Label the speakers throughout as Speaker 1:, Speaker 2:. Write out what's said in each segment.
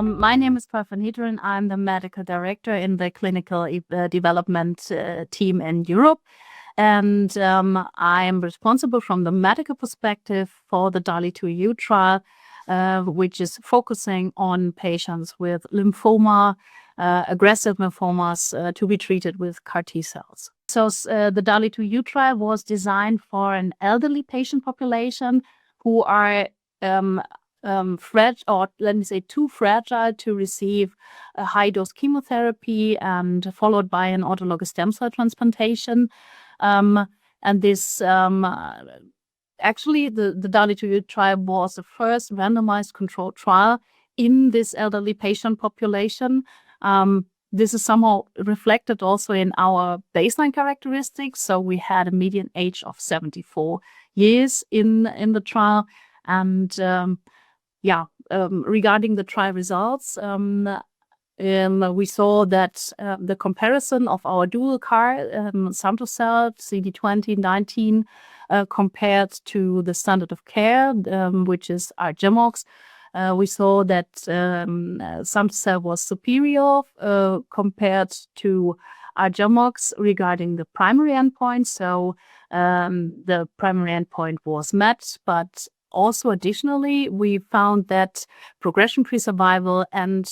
Speaker 1: My name is Heteren. I'm the medical director in the clinical development team in Europe. And I am responsible from the medical perspective for the DALY 2U trial, which is focusing on patients with lymphoma, aggressive lymphomas to be treated with CAR T cells. So the DALY 2U trial was designed for an elderly patient population who are fragile, or let me say too fragile to receive a high-dose chemotherapy and followed by an autologous stem cell transplantation. And this actually the DALY 2U trial was the first randomized controlled trial in this elderly patient population. This is somehow reflected also in our baseline characteristics. So we had a median age of 74 years in the trial. And regarding the trial results, we saw that the comparison of our dual CAR, zamto-cel, CD20-19, compared to the standard of care, which is R-GemOx, we saw that zamto-cel was superior compared to R-GemOx regarding the primary endpoint. So the primary endpoint was met, but also additionally, we found that progression-free survival and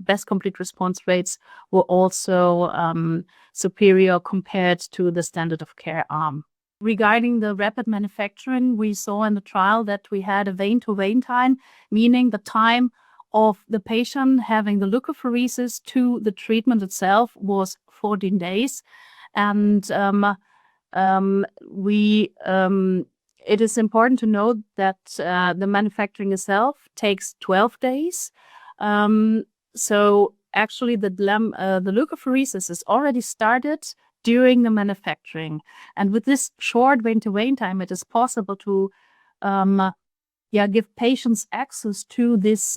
Speaker 1: best complete response rates were also superior compared to the standard of care arm. Regarding the rapid manufacturing, we saw in the trial that we had a vein-to-vein time, meaning the time of the patient having the leukapheresis to the treatment itself was 14 days. And it is important to note that the manufacturing itself takes 12 days. So actually the leukapheresis is already started during the manufacturing. And with this short vein-to-vein time, it is possible to give patients access to this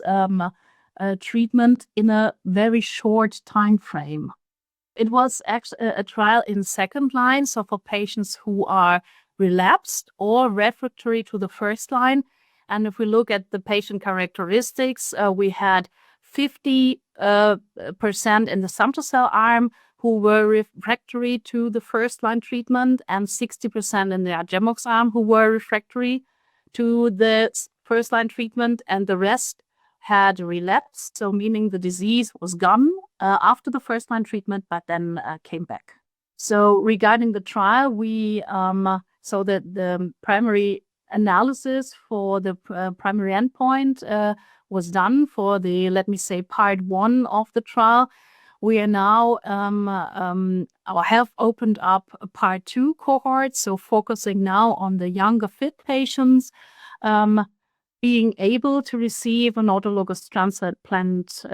Speaker 1: treatment in a very short time frame. It was actually a trial in second line, so for patients who are relapsed or refractory to the first line. And if we look at the patient characteristics, we had 50% in the zamto-cel arm who were refractory to the first line treatment, and 60% in the R-GemOx arm who were refractory to the first line treatment, and the rest had relapsed, so meaning the disease was gone after the first line treatment, but then came back. So regarding the trial, so the primary analysis for the primary endpoint was done for the, let me say, part 1 of the trial. We are now, have opened up a part 2 cohort, so focusing now on the younger fit patients, being able to receive an autologous transplant.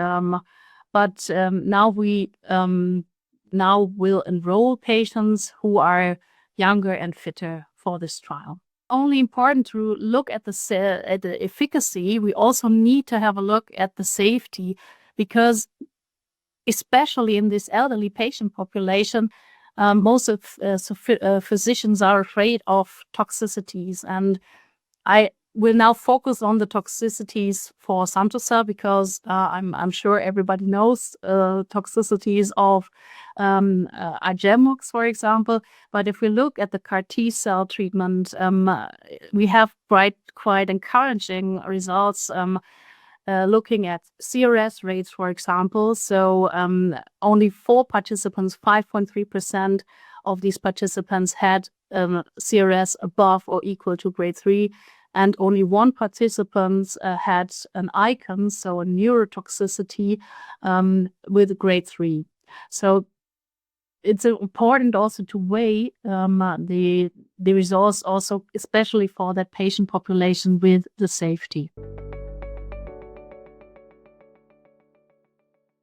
Speaker 1: But now we will enroll patients who are younger and fitter for this trial. Only important to look at the efficacy, we also need to have a look at the safety, because especially in this elderly patient population, most of physicians are afraid of toxicities. And I will now focus on the toxicities for zamto-cel, because I'm sure everybody knows toxicities of R-GemOx, for example. But if we look at the CAR T cell treatment, we have quite encouraging results looking at CRS rates, for example. So only 4 participants, 5.3% of these participants had CRS above or equal to grade 3. And only 1 participant had an ICANS, so a neurotoxicity, with grade 3. So it's important also to weigh the results also, especially for that patient population, with the safety.